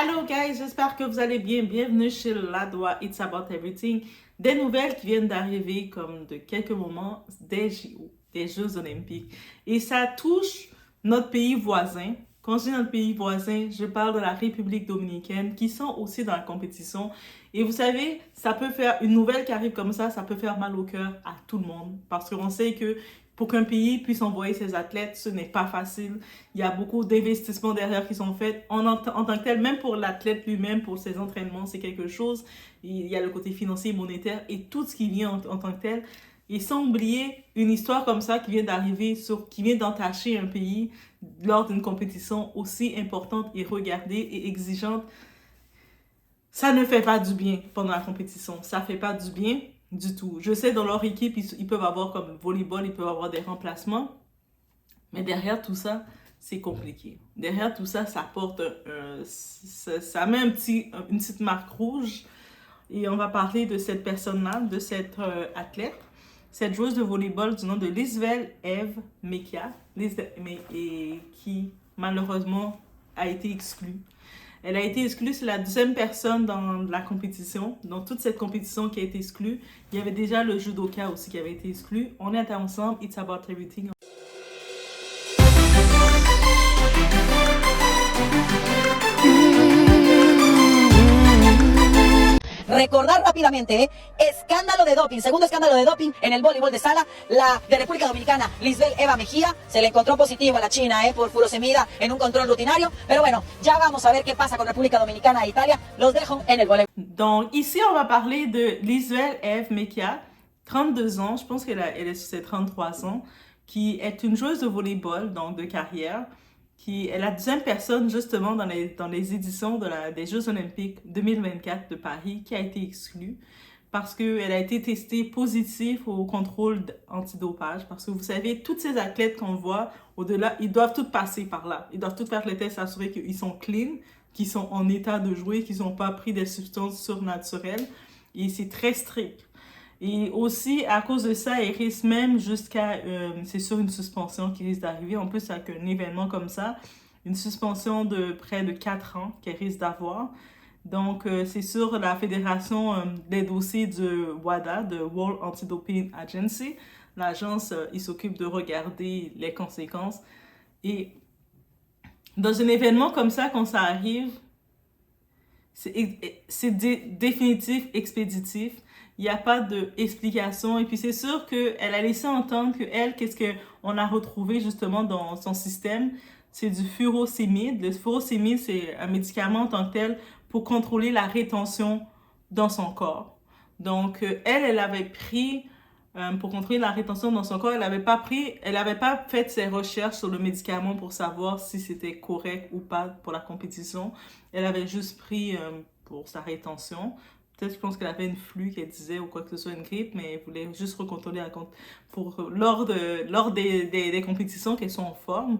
Allô guys, j'espère que vous allez bien. Bienvenue chez Ladoa It's About Everything. Des nouvelles qui viennent d'arriver comme de quelques moments des JO, des Jeux Olympiques. Et ça touche notre pays voisin. Quand je dis notre pays voisin, je parle de la République dominicaine qui sont aussi dans la compétition. Et vous savez, ça peut faire une nouvelle qui arrive comme ça peut faire mal au cœur à tout le monde. Parce qu'on sait que pour qu'un pays puisse envoyer ses athlètes, ce n'est pas facile. Il y a beaucoup d'investissements derrière qui sont faits en tant que tel, même pour l'athlète lui-même, pour ses entraînements, c'est quelque chose. Il y a le côté financier, monétaire et tout ce qui vient en tant que tel. Et sans oublier une histoire comme ça qui vient d'arriver, qui vient d'entacher un pays lors d'une compétition aussi importante et regardée et exigeante, ça ne fait pas du bien pendant la compétition. Ça ne fait pas du bien du tout. Je sais, dans leur équipe, ils peuvent avoir comme volleyball, ils peuvent avoir des remplacements. Mais derrière tout ça, c'est compliqué. Derrière tout ça, ça porte ça met une petite marque rouge. Et on va parler de cette personne-là, de cette athlète, cette joueuse de volleyball du nom de Lisvel Eve Mekia, et qui malheureusement a été exclue. Elle a été exclue, c'est la deuxième personne dans la compétition, dans toute cette compétition qui a été exclue. Il y avait déjà le judoka aussi qui avait été exclu. On est ensemble, It's About Everything. Recordar rápidamente, escándalo de doping, segundo escándalo de doping en el voleibol de sala, la de República Dominicana, Lisvel Eva Mejía, se le encontró positivo a la China por furosemida en un control rutinario, pero bueno, ya vamos a ver qué pasa con República Dominicana e Italia, los dejo en el voleibol. Donc ici, on va parler de Lisvel Eve Mekia, 32 ans, je pense qu'elle est sur ses 33 ans, qui est une joueuse de volleyball, donc de carrière, qui est la deuxième personne justement dans les éditions des Jeux Olympiques 2024 de Paris qui a été exclue parce qu'elle a été testée positive au contrôle antidopage. Parce que vous savez, toutes ces athlètes qu'on voit au-delà, ils doivent tous passer par là. Ils doivent tous faire les tests, s'assurer qu'ils sont clean, qu'ils sont en état de jouer, qu'ils n'ont pas pris des substances surnaturelles. Et c'est très strict. Et aussi, à cause de ça, il risque même jusqu'à, c'est sûr, une suspension qui risque d'arriver. En plus, avec un événement comme ça, une suspension de près de 4 ans qu'elle risque d'avoir. Donc, c'est sûr, la fédération des dossiers de WADA, de World Anti-Doping Agency, l'agence, il s'occupe de regarder les conséquences. Et dans un événement comme ça, quand ça arrive, c'est définitif, expéditif. Il n'y a pas d'explication. Et puis, c'est sûr qu'elle a laissé entendre qu'est-ce qu'on a retrouvé justement dans son système, c'est du furosémide. Le furosémide, c'est un médicament en tant que tel pour contrôler la rétention dans son corps. Donc, elle avait pris, pour contrôler la rétention dans son corps, elle n'avait pas fait ses recherches sur le médicament pour savoir si c'était correct ou pas pour la compétition. Elle avait juste pris pour sa rétention. Peut-être, je pense qu'elle avait une flux qu'elle disait ou quoi que ce soit, une grippe, mais elle voulait juste recontrôler lors des compétitions qu'elles sont en forme.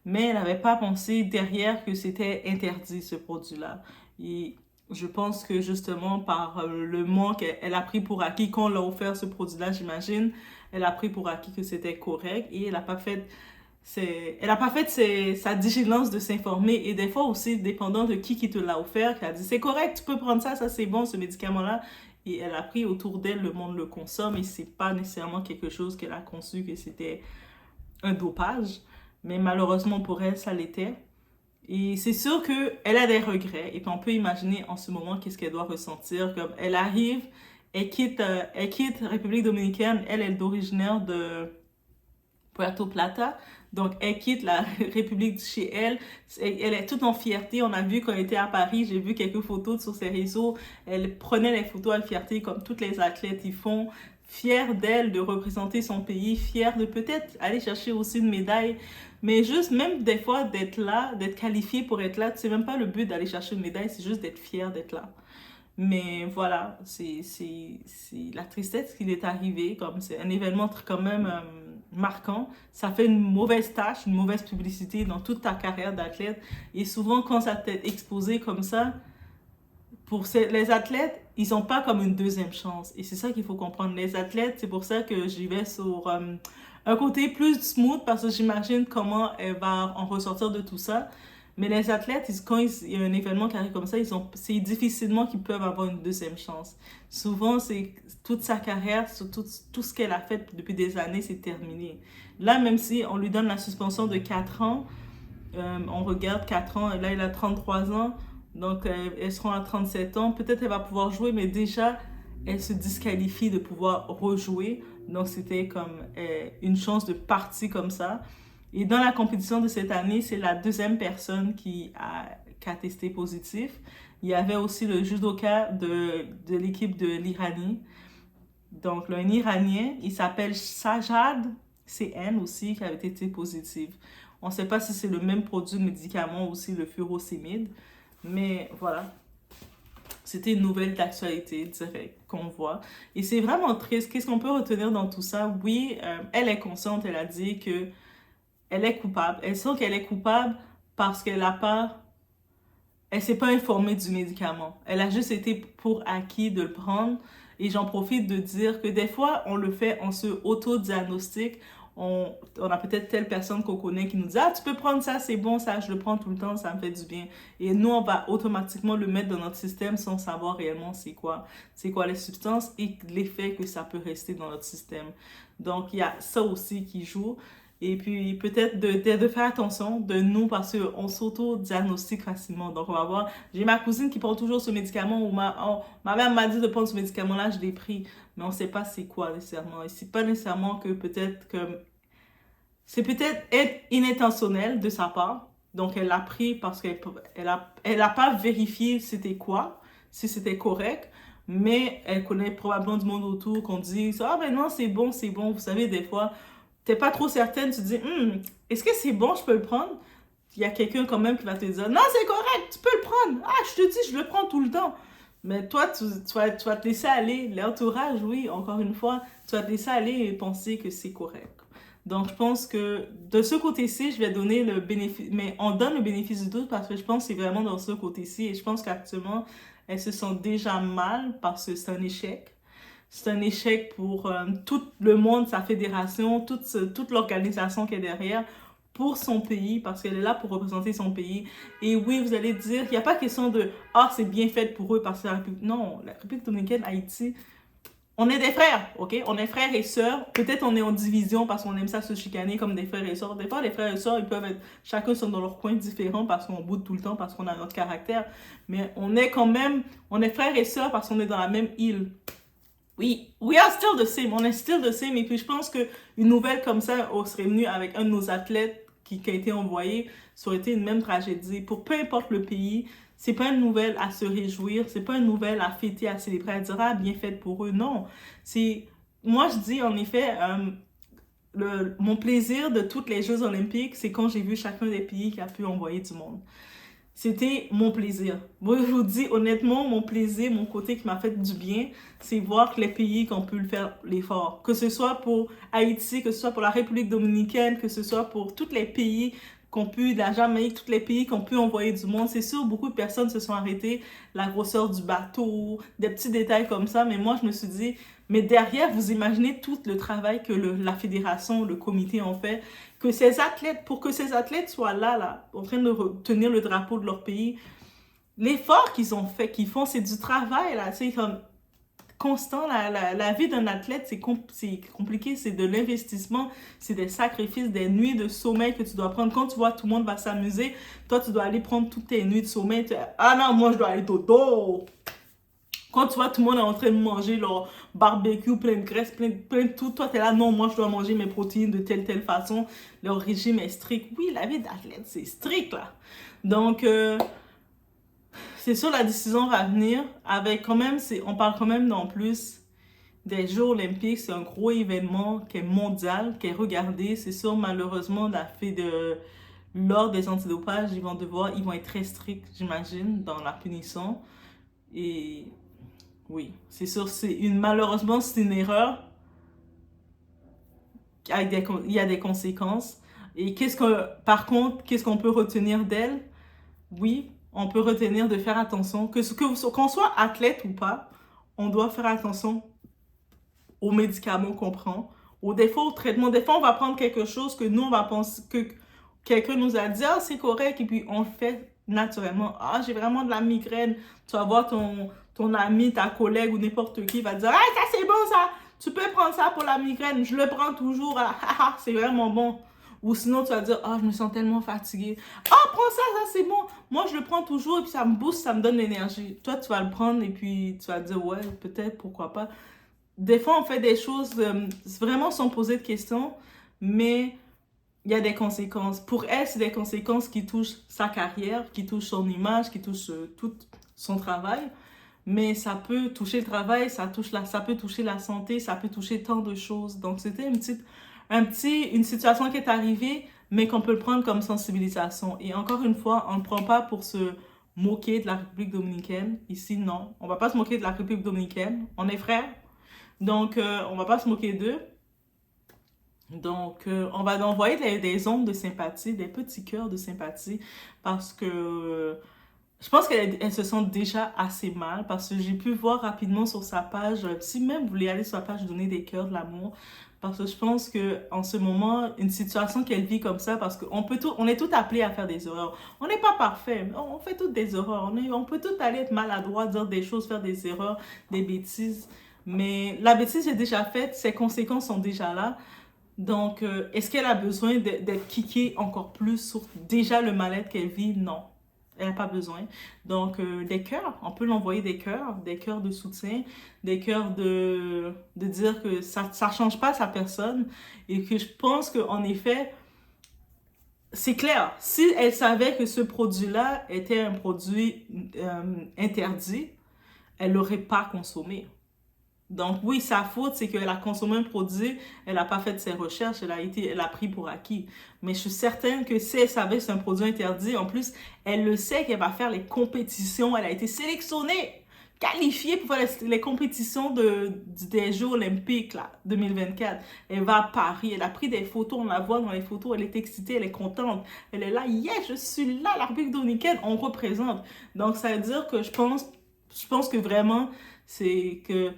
Mais elle n'avait pas pensé derrière que c'était interdit, ce produit-là. Et je pense que justement, par le manque, elle a pris pour acquis, quand on l'a offert ce produit-là, j'imagine, elle a pris pour acquis que c'était correct et elle n'a pas fait sa diligence de s'informer. Et des fois aussi, dépendant de qui te l'a offert, qui a dit c'est correct, tu peux prendre ça, ça c'est bon, ce médicament-là. Et elle a pris autour d'elle, le monde le consomme et c'est pas nécessairement quelque chose qu'elle a conçu que c'était un dopage. Mais malheureusement pour elle, ça l'était. Et c'est sûr qu'elle a des regrets. Et puis on peut imaginer en ce moment qu'est-ce qu'elle doit ressentir. Comme elle arrive, elle quitte République Dominicaine. Elle est d'originaire de Puerto Plata. Donc, elle quitte la République chez elle. Elle est toute en fierté. On a vu quand elle était à Paris, j'ai vu quelques photos sur ses réseaux. Elle prenait les photos avec fierté comme toutes les athlètes y font. Fière d'elle de représenter son pays, fière de peut-être aller chercher aussi une médaille. Mais juste, même des fois, d'être là, d'être qualifiée pour être là, c'est même pas le but d'aller chercher une médaille, c'est juste d'être fière d'être là. Mais voilà, c'est la tristesse qu'il est arrivé, comme c'est un événement quand même marquant. Ça fait une mauvaise tâche, une mauvaise publicité dans toute ta carrière d'athlète. Et souvent, quand ça t'est exposé comme ça, les athlètes, ils n'ont pas comme une deuxième chance. Et c'est ça qu'il faut comprendre. Les athlètes, c'est pour ça que j'y vais sur un côté plus smooth, parce que j'imagine comment elle va en ressortir de tout ça. Mais les athlètes, il y a un événement qui arrive comme ça, c'est difficilement qu'ils peuvent avoir une deuxième chance. Souvent, c'est toute sa carrière, sur tout ce qu'elle a fait depuis des années, c'est terminé. Là, même si on lui donne la suspension de 4 ans, on regarde 4 ans, et là, il a 33 ans, donc elle sera à 37 ans. Peut-être elle va pouvoir jouer, mais déjà, elle se disqualifie de pouvoir rejouer. Donc, c'était comme une chance de partir comme ça. Et dans la compétition de cette année, c'est la deuxième personne qui a testé positif. Il y avait aussi le judoka de l'équipe de l'Iranie. Donc, un Iranien, il s'appelle Sajad, c'est N aussi, qui avait été positif. On ne sait pas si c'est le même produit de médicament ou si le furosémide, mais voilà. C'était une nouvelle d'actualité directe qu'on voit. Et c'est vraiment triste. Qu'est-ce qu'on peut retenir dans tout ça? Oui, elle est consciente, elle a dit que elle est coupable. Elle sent qu'elle est coupable parce elle s'est pas informée du médicament. Elle a juste été pour acquis de le prendre. Et j'en profite de dire que des fois, on le fait, on se auto-diagnostique. On a peut-être telle personne qu'on connaît qui nous dit « Ah, tu peux prendre ça, c'est bon, ça, je le prends tout le temps, ça me fait du bien. » Et nous, on va automatiquement le mettre dans notre système sans savoir réellement c'est quoi les substances et l'effet que ça peut rester dans notre système. Donc, il y a ça aussi qui joue. Et puis, peut-être de faire attention de nous parce qu'on s'auto-diagnostique facilement. Donc, on va voir. J'ai ma cousine qui prend toujours ce médicament ou ma mère m'a dit de prendre ce médicament-là, je l'ai pris. Mais on ne sait pas c'est quoi nécessairement. Et c'est pas nécessairement que peut-être que... C'est peut-être être inintentionnel de sa part. Donc, elle l'a pris parce qu'elle a pas vérifié c'était quoi, si c'était correct. Mais elle connaît probablement du monde autour qu'on dit « Ah, ben non, c'est bon, c'est bon. » Vous savez, des fois... T'es pas trop certaine, tu te dis, est-ce que c'est bon, je peux le prendre? Il y a quelqu'un quand même qui va te dire, non, c'est correct, tu peux le prendre. Ah, je te dis, je le prends tout le temps. Mais toi, tu vas te laisser aller. L'entourage, oui, encore une fois, tu vas te laisser aller et penser que c'est correct. Donc, je pense que de ce côté-ci, je vais donner le bénéfice, mais on donne le bénéfice du doute parce que je pense que c'est vraiment dans ce côté-ci et je pense qu'actuellement, elles se sentent déjà mal parce que c'est un échec. C'est un échec pour tout le monde, sa fédération, toute l'organisation qui est derrière pour son pays, parce qu'elle est là pour représenter son pays. Et oui, vous allez dire, il n'y a pas question de « Ah, c'est bien fait pour eux parce que la République... » Non, la République dominicaine, Haïti, on est des frères, OK? On est frères et sœurs. Peut-être on est en division parce qu'on aime ça se chicaner comme des frères et sœurs. Des fois, les frères et sœurs, ils peuvent être... Chacun sont dans leur coin différent parce qu'on boude tout le temps, parce qu'on a notre caractère. Mais on est quand même... On est frères et sœurs parce qu'on est dans la même île. Oui, we are still the same, on est still the same. Et puis je pense qu'une nouvelle comme ça serait venue avec un de nos athlètes qui a été envoyé, ça aurait été une même tragédie. Pour peu importe le pays, c'est pas une nouvelle à se réjouir, c'est pas une nouvelle à fêter, à célébrer, à dire « Ah, bien fait pour eux ». Non, moi je dis en effet, mon plaisir de toutes les Jeux olympiques, c'est quand j'ai vu chacun des pays qui a pu envoyer du monde. C'était mon plaisir. Moi, je vous dis honnêtement, mon plaisir, mon côté qui m'a fait du bien, c'est voir que les pays qui ont pu le faire l'effort. Que ce soit pour Haïti, que ce soit pour la République dominicaine, que ce soit pour tous les pays qu'on pu, la Jamaïque, tous les pays qui ont pu envoyer du monde. C'est sûr, beaucoup de personnes se sont arrêtées, la grosseur du bateau, des petits détails comme ça. Mais moi, je me suis dit, mais derrière, vous imaginez tout le travail que la fédération, le comité ont fait, pour que ces athlètes soient là, en train de tenir le drapeau de leur pays. L'effort qu'ils font, c'est du travail, là, c'est comme constant. La vie d'un athlète, c'est compliqué, c'est de l'investissement, c'est des sacrifices, des nuits de sommeil que tu dois prendre. Quand tu vois tout le monde va s'amuser, toi, tu dois aller prendre toutes tes nuits de sommeil. Ah non, moi, je dois aller dodo. Quand tu vois tout le monde est en train de manger leur barbecue, plein de graisse, plein de tout, toi, tu es là, non, moi, je dois manger mes protéines de telle façon. Leur régime est strict. Oui, la vie d'athlète, c'est strict, là. Donc, c'est sûr, la décision va venir avec quand même, on parle quand même non plus des Jeux olympiques. C'est un gros événement qui est mondial, qui est regardé. C'est sûr, malheureusement, lors des antidopage, ils vont être très stricts, j'imagine, dans la punition. Et oui, c'est sûr, malheureusement, c'est une erreur. Il y a des conséquences. Et par contre, qu'est-ce qu'on peut retenir d'elle? Oui, on peut retenir de faire attention, qu'on soit athlète ou pas, on doit faire attention aux médicaments qu'on prend, des fois au traitement. Des fois, on va prendre quelque chose que nous, on va penser quelqu'un nous a dit, ah, c'est correct, et puis on le fait naturellement. Ah, j'ai vraiment de la migraine. Tu vas voir ton ami, ta collègue ou n'importe qui va dire, ah, ça c'est bon ça, tu peux prendre ça pour la migraine, je le prends toujours, c'est vraiment bon. Ou sinon, tu vas dire, ah, je me sens tellement fatiguée. Ah, prends ça, ça c'est bon. Moi, je le prends toujours et puis ça me booste, ça me donne l'énergie. Toi, tu vas le prendre et puis tu vas te dire, ouais, peut-être, pourquoi pas. Des fois, on fait des choses vraiment sans poser de questions, mais il y a des conséquences. Pour elle, c'est des conséquences qui touchent sa carrière, qui touchent son image, qui touchent tout son travail. Mais ça peut toucher le travail, ça peut toucher la santé, ça peut toucher tant de choses. Donc, c'était une situation qui est arrivée, mais qu'on peut le prendre comme sensibilisation. Et encore une fois, on ne le prend pas pour se moquer de la République dominicaine. Ici, non. On ne va pas se moquer de la République dominicaine. On est frères. Donc, on ne va pas se moquer d'eux. Donc, on va envoyer des ondes de sympathie, des petits cœurs de sympathie, parce que je pense qu'elle se sent déjà assez mal, parce que j'ai pu voir rapidement sur sa page, si même vous voulez aller sur sa page, donner des cœurs de l'amour, parce que je pense que en ce moment, une situation qu'elle vit comme ça, parce on est tout appelé à faire des erreurs. On n'est pas parfait, on fait toutes des erreurs. On peut tout aller être maladroit, dire des choses, faire des erreurs, des bêtises. Mais la bêtise est déjà faite, ses conséquences sont déjà là. Donc, est-ce qu'elle a besoin d'être kickée encore plus sur déjà le mal-être qu'elle vit? Non, elle n'a pas besoin. Donc, des cœurs, on peut l'envoyer des cœurs de soutien, des cœurs de dire que ça ne change pas sa personne et que je pense qu'en effet, c'est clair, si elle savait que ce produit-là était un produit interdit, elle l'aurait pas consommé. Donc oui, sa faute, c'est qu'elle a consommé un produit, elle n'a pas fait ses recherches, elle a pris pour acquis. Mais je suis certaine que si elle savait que c'est un produit interdit, en plus, elle le sait qu'elle va faire les compétitions, elle a été sélectionnée, qualifiée pour faire les compétitions des Jeux olympiques, là, 2024. Elle va à Paris, elle a pris des photos, on la voit dans les photos, elle est excitée, elle est contente. Elle est là, yes, je suis là, la République dominicaine, on représente. Donc ça veut dire que je pense que vraiment, c'est que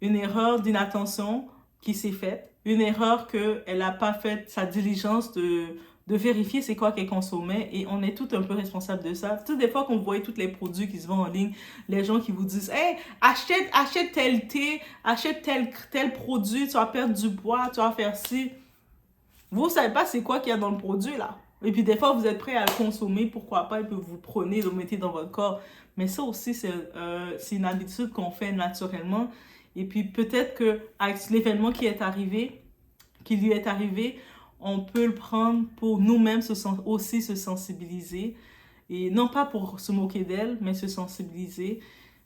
une erreur d'inattention qui s'est faite, une erreur qu'elle n'a pas fait sa diligence de vérifier c'est quoi qu'elle consommait et on est tout un peu responsable de ça. Tu sais, des fois qu'on voit tous les produits qui se vendent en ligne, les gens qui vous disent « Hey, achète tel thé, achète tel produit, tu vas perdre du poids, tu vas faire ci. » Vous ne savez pas c'est quoi qu'il y a dans le produit là. Et puis des fois, vous êtes prêt à le consommer, pourquoi pas, et puis vous prenez, vous le mettez dans votre corps. Mais ça aussi, c'est une habitude qu'on fait naturellement. Et puis peut-être qu'avec l'événement qui lui est arrivé, on peut le prendre pour nous-mêmes aussi se sensibiliser. Et non pas pour se moquer d'elle, mais se sensibiliser.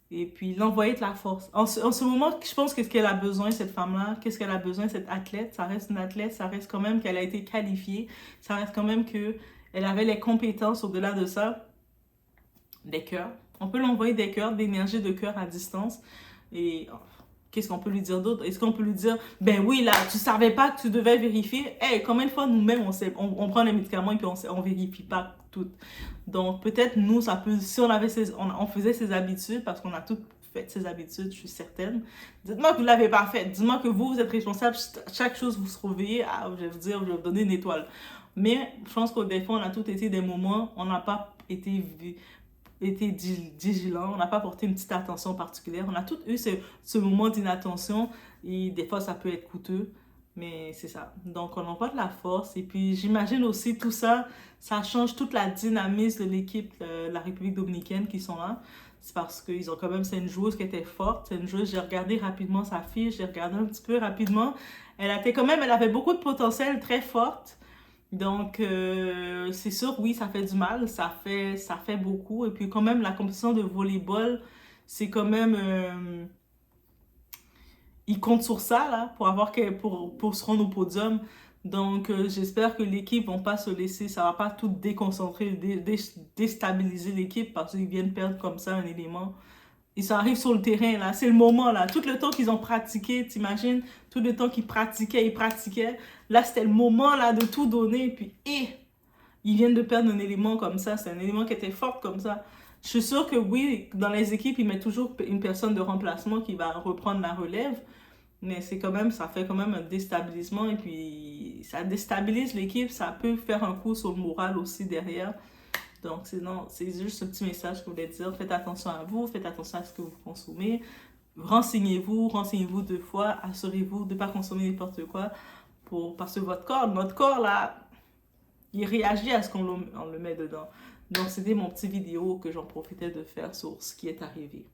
Et puis l'envoyer de la force. En ce moment, je pense que ce qu'elle a besoin, cette femme-là, qu'est-ce qu'elle a besoin, cette athlète, ça reste une athlète, ça reste quand même qu'elle a été qualifiée, ça reste quand même qu'elle avait les compétences au-delà de ça, des cœurs. On peut l'envoyer des cœurs, d'énergie de cœur à distance. Et qu'est-ce qu'on peut lui dire d'autre? Est-ce qu'on peut lui dire, ben oui, là, tu savais pas que tu devais vérifier? Hey, combien de fois nous-mêmes, on prend les médicaments et puis on vérifie pas tout. Donc, peut-être nous, ça peut, si on faisait ces habitudes, parce qu'on a toutes fait ces habitudes, je suis certaine. Dites-moi que vous l'avez pas fait. Dites-moi que vous êtes responsable. Chaque chose, vous se réveillez, je vais vous dire, je vais vous donner une étoile. Mais je pense qu'au des fois, on a tous été des moments, on n'a pas été vigilant, on n'a pas porté une petite attention particulière. On a tous eu ce moment d'inattention et des fois, ça peut être coûteux, mais c'est ça. Donc, on envoie de la force et puis j'imagine aussi tout ça, ça change toute la dynamisme de l'équipe, la République dominicaine qui sont là. C'est parce qu'ils ont quand même, c'est une joueuse qui était forte, c'est une joueuse, j'ai regardé rapidement sa fiche, j'ai regardé un petit peu rapidement. Elle avait beaucoup de potentiel, très forte. Donc, c'est sûr, oui, ça fait du mal, ça fait beaucoup. Et puis, quand même, la compétition de volleyball, c'est quand même... ils comptent sur ça, là, pour se rendre au podium. Donc, j'espère que l'équipe ne va pas se laisser, ça ne va pas tout déconcentrer, déstabiliser l'équipe parce qu'ils viennent perdre comme ça un élément. Ils arrivent sur le terrain, là, c'est le moment, là. Tout le temps qu'ils ont pratiqué, t'imagines? Tout le temps qu'ils pratiquaient. Là, c'était le moment, là, de tout donner. Puis, ils viennent de perdre un élément comme ça. C'est un élément qui était fort comme ça. Je suis sûre que oui, dans les équipes, ils mettent toujours une personne de remplacement qui va reprendre la relève. Mais c'est quand même, ça fait quand même un déstabilisement et puis ça déstabilise l'équipe, ça peut faire un coup sur le moral aussi derrière. Donc, c'est juste ce petit message que je voulais dire. Faites attention à vous, faites attention à ce que vous consommez. Renseignez-vous 2 fois. Assurez-vous de ne pas consommer n'importe quoi. Parce que notre corps, là, il réagit à ce qu'on le met dedans. Donc, c'était mon petit vidéo que j'en profitais de faire sur ce qui est arrivé.